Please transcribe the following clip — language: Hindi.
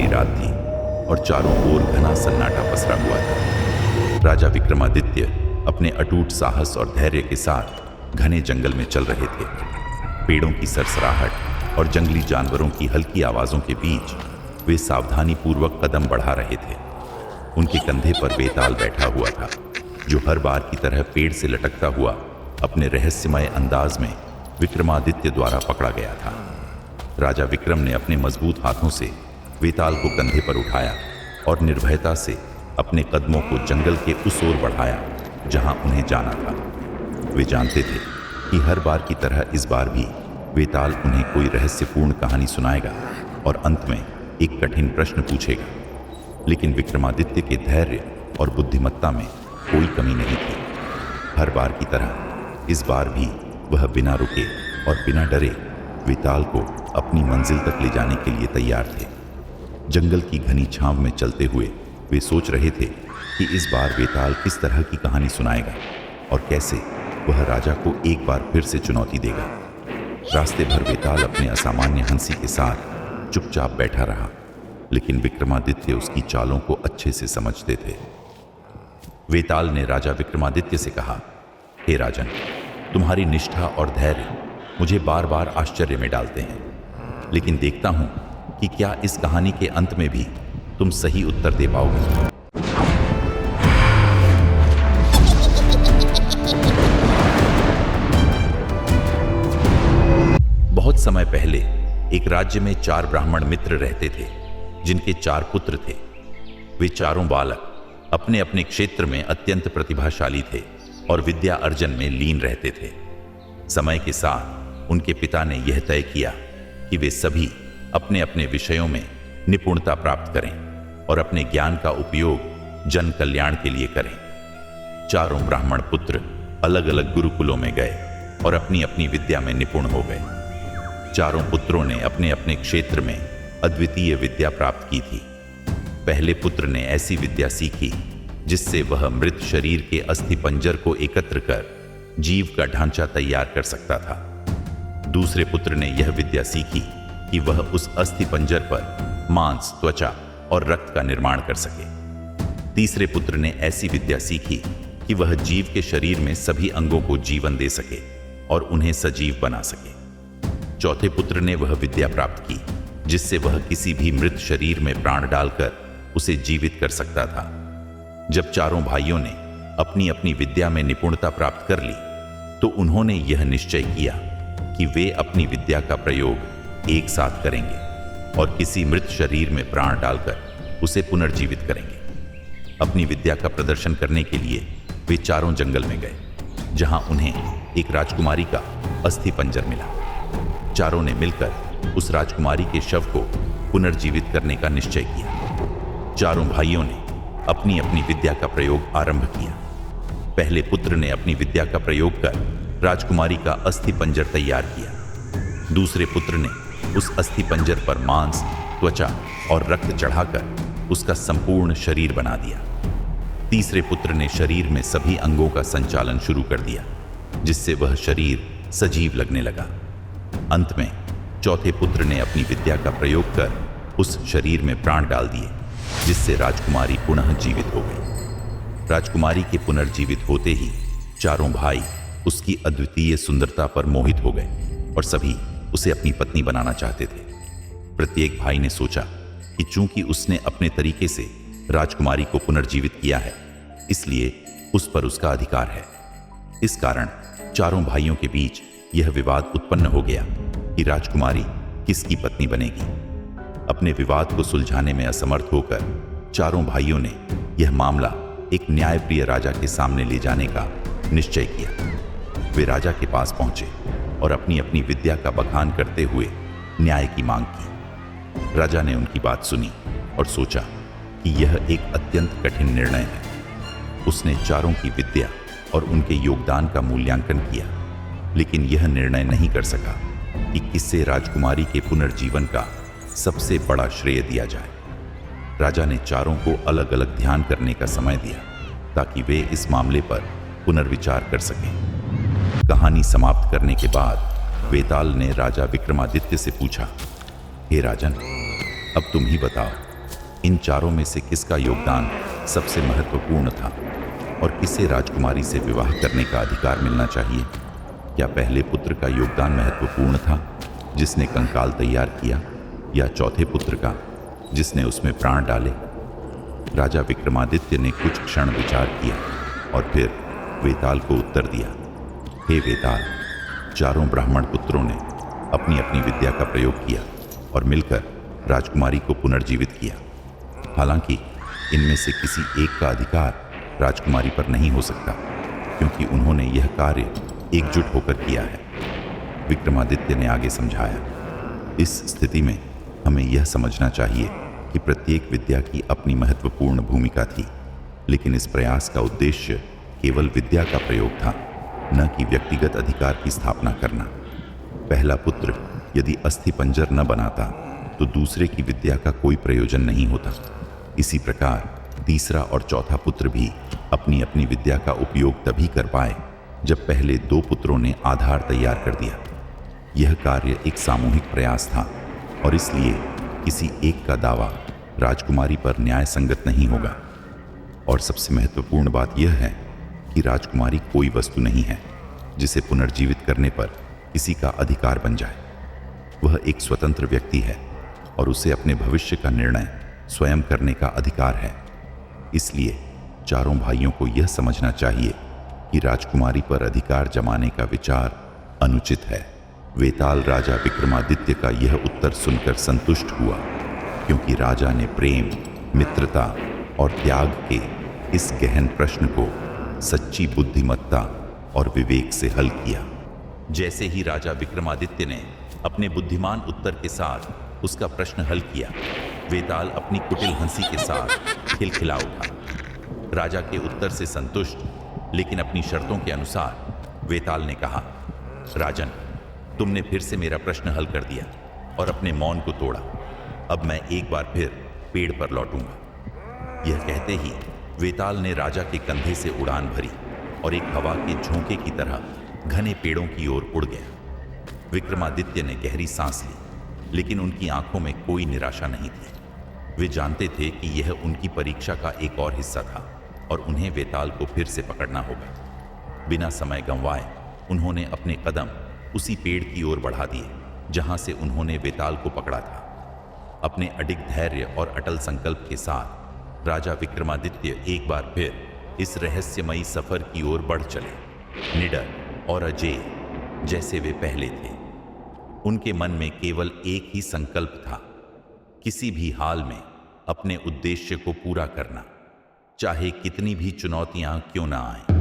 रात थी और चारों ओर घना सन्नाटा पसरा हुआ था। राजा विक्रमादित्य अपने अटूट साहस और धैर्य के साथ घने जंगल में चल रहे थे। पेड़ों की सरसराहट और जंगली जानवरों की हल्की आवाजों के बीच वे सावधानी पूर्वक कदम बढ़ा रहे थे। उनके कंधे पर वेताल बैठा हुआ था, जो हर बार की तरह पेड़ से लटकता हुआ अपने रहस्यमय अंदाज में विक्रमादित्य द्वारा पकड़ा गया था। राजा विक्रम ने अपने मजबूत हाथों से वेताल को कंधे पर उठाया और निर्भयता से अपने कदमों को जंगल के उस ओर बढ़ाया जहां उन्हें जाना था। वे जानते थे कि हर बार की तरह इस बार भी वेताल उन्हें कोई रहस्यपूर्ण कहानी सुनाएगा और अंत में एक कठिन प्रश्न पूछेगा, लेकिन विक्रमादित्य के धैर्य और बुद्धिमत्ता में कोई कमी नहीं थी। हर बार की तरह इस बार भी वह बिना रुके और बिना डरे वेताल को अपनी मंजिल तक ले जाने के लिए तैयार थे। जंगल की घनी छांव में चलते हुए वे सोच रहे थे कि इस बार वेताल किस तरह की कहानी सुनाएगा और कैसे वह राजा को एक बार फिर से चुनौती देगा। रास्ते भर वेताल अपने असामान्य हंसी के साथ चुपचाप बैठा रहा, लेकिन विक्रमादित्य उसकी चालों को अच्छे से समझते थे। वेताल ने राजा विक्रमादित्य से कहा, हे राजन, तुम्हारी निष्ठा और धैर्य मुझे बार बार आश्चर्य में डालते हैं, लेकिन देखता हूं कि क्या इस कहानी के अंत में भी तुम सही उत्तर दे पाओगे। बहुत समय पहले एक राज्य में 4 ब्राह्मण मित्र रहते थे, जिनके 4 पुत्र थे। वे चारों बालक अपने अपने क्षेत्र में अत्यंत प्रतिभाशाली थे और विद्या अर्जन में लीन रहते थे। समय के साथ उनके पिता ने यह तय किया कि वे सभी अपने अपने विषयों में निपुणता प्राप्त करें और अपने ज्ञान का उपयोग जन कल्याण के लिए करें। चारों ब्राह्मण पुत्र अलग अलग गुरुकुलों में गए और अपनी अपनी विद्या में निपुण हो गए। चारों पुत्रों ने अपने अपने क्षेत्र में अद्वितीय विद्या प्राप्त की थी। पहले पुत्र ने ऐसी विद्या सीखी जिससे वह मृत शरीर के अस्थिपंजर को एकत्र कर जीव का ढांचा तैयार कर सकता था। दूसरे पुत्र ने यह विद्या सीखी कि वह उस अस्थिपंजर पर मांस, त्वचा और रक्त का निर्माण कर सके। तीसरे पुत्र ने ऐसी विद्या सीखी कि वह जीव के शरीर में सभी अंगों को जीवन दे सके और उन्हें सजीव बना सके। चौथे पुत्र ने वह विद्या प्राप्त की जिससे वह किसी भी मृत शरीर में प्राण डालकर उसे जीवित कर सकता था। जब चारों भाइयों ने अपनी अपनी विद्या में निपुणता प्राप्त कर ली, तो उन्होंने यह निश्चय किया कि वे अपनी विद्या का प्रयोग एक साथ करेंगे और किसी मृत शरीर में प्राण डालकर उसे पुनर्जीवित करेंगे। अपनी विद्या का प्रदर्शन करने के लिए वे चारों जंगल में गए, जहां उन्हें एक राजकुमारी का अस्थि पंजर मिला। चारों ने मिलकर उस राजकुमारी के शव को पुनर्जीवित करने का निश्चय किया। चारों भाइयों ने अपनी अपनी विद्या का प्रयोग आरंभ किया। पहले पुत्र ने अपनी विद्या का प्रयोग कर राजकुमारी का अस्थि पंजर तैयार किया। दूसरे पुत्र ने उस अस्थि पंजर पर मांस, त्वचा और रक्त चढ़ाकर उसका संपूर्ण शरीर बना दिया। तीसरे पुत्र ने शरीर में सभी अंगों का संचालन शुरू कर दिया, जिससे वह शरीर सजीव लगने लगा। अंत में चौथे पुत्र ने अपनी विद्या का प्रयोग कर उस शरीर में प्राण डाल दिए, जिससे राजकुमारी पुनः जीवित हो गई। राजकुमारी के पुनर्जीवित होते ही चारों भाई उसकी अद्वितीय सुंदरता पर मोहित हो गए और सभी उसे अपनी पत्नी बनाना चाहते थे। प्रत्येक भाई ने सोचा कि चूंकि उसने अपने तरीके से राजकुमारी को पुनर्जीवित किया है, इसलिए उस पर उसका अधिकार है। इस कारण चारों भाइयों के बीच यह विवाद उत्पन्न हो गया कि राजकुमारी किसकी पत्नी बनेगी। अपने विवाद को सुलझाने में असमर्थ होकर चारों भाइयों ने यह मामला एक न्यायप्रिय राजा के सामने ले जाने का निश्चय किया। वे राजा के पास पहुंचे और अपनी अपनी विद्या का बखान करते हुए न्याय की मांग की। राजा ने उनकी बात सुनी और सोचा कि यह एक अत्यंत कठिन निर्णय है। उसने चारों की विद्या और उनके योगदान का मूल्यांकन किया, लेकिन यह निर्णय नहीं कर सका कि किससे राजकुमारी के पुनर्जीवन का सबसे बड़ा श्रेय दिया जाए। राजा ने चारों को अलग अलग ध्यान करने का समय दिया ताकि वे इस मामले पर पुनर्विचार कर सकें। कहानी समाप्त करने के बाद वेताल ने राजा विक्रमादित्य से पूछा, हे राजन, अब तुम ही बताओ इन चारों में से किसका योगदान सबसे महत्वपूर्ण था और किसे राजकुमारी से विवाह करने का अधिकार मिलना चाहिए? क्या पहले पुत्र का योगदान महत्वपूर्ण था, जिसने कंकाल तैयार किया, या चौथे पुत्र का, जिसने उसमें प्राण डाले? राजा विक्रमादित्य ने कुछ क्षण विचार किया और फिर वेताल को उत्तर दिया। हे वेताल, चारों ब्राह्मण पुत्रों ने अपनी अपनी विद्या का प्रयोग किया और मिलकर राजकुमारी को पुनर्जीवित किया। हालांकि इनमें से किसी एक का अधिकार राजकुमारी पर नहीं हो सकता, क्योंकि उन्होंने यह कार्य एकजुट होकर किया है, विक्रमादित्य ने आगे समझाया। इस स्थिति में हमें यह समझना चाहिए कि प्रत्येक विद्या की अपनी महत्वपूर्ण भूमिका थी, लेकिन इस प्रयास का उद्देश्य केवल विद्या का प्रयोग था, न कि व्यक्तिगत अधिकार की स्थापना करना। पहला पुत्र यदि अस्थि पंजर न बनाता तो दूसरे की विद्या का कोई प्रयोजन नहीं होता। इसी प्रकार तीसरा और चौथा पुत्र भी अपनी अपनी विद्या का उपयोग तभी कर पाए जब पहले दो पुत्रों ने आधार तैयार कर दिया। यह कार्य एक सामूहिक प्रयास था और इसलिए किसी एक का दावा राजकुमारी पर न्याय संगत नहीं होगा। और सबसे महत्वपूर्ण बात यह है कि राजकुमारी कोई वस्तु नहीं है जिसे पुनर्जीवित करने पर किसी का अधिकार बन जाए। वह एक स्वतंत्र व्यक्ति है और उसे अपने भविष्य का निर्णय स्वयं करने का अधिकार है। इसलिए चारों भाइयों को यह समझना चाहिए कि राजकुमारी पर अधिकार जमाने का विचार अनुचित है। वेताल राजा विक्रमादित्य का यह उत्तर सुनकर संतुष्ट हुआ, क्योंकि राजा ने प्रेम, मित्रता और त्याग के इस गहन प्रश्न को सच्ची बुद्धिमत्ता और विवेक से हल किया। जैसे ही राजा विक्रमादित्य ने अपने बुद्धिमान उत्तर के साथ उसका प्रश्न हल किया, वेताल अपनी कुटिल हंसी के साथ खिलखिला उठा। राजा के उत्तर से संतुष्ट, लेकिन अपनी शर्तों के अनुसार, वेताल ने कहा, राजन, तुमने फिर से मेरा प्रश्न हल कर दिया और अपने मौन को तोड़ा। अब मैं एक बार फिर पेड़ पर लौटूंगा। यह कहते ही वेताल ने राजा के कंधे से उड़ान भरी और एक हवा के झोंके की तरह घने पेड़ों की ओर उड़ गया। विक्रमादित्य ने गहरी सांस ली, लेकिन उनकी आंखों में कोई निराशा नहीं थी। वे जानते थे कि यह उनकी परीक्षा का एक और हिस्सा था और उन्हें वेताल को फिर से पकड़ना होगा। बिना समय गंवाए उन्होंने अपने कदम उसी पेड़ की ओर बढ़ा दिए जहां से उन्होंने वेताल को पकड़ा था। अपने अडिग धैर्य और अटल संकल्प के साथ राजा विक्रमादित्य एक बार फिर इस रहस्यमयी सफर की ओर बढ़ चले, निडर और अजेय जैसे वे पहले थे। उनके मन में केवल एक ही संकल्प था, किसी भी हाल में अपने उद्देश्य को पूरा करना, चाहे कितनी भी चुनौतियां क्यों ना आएं।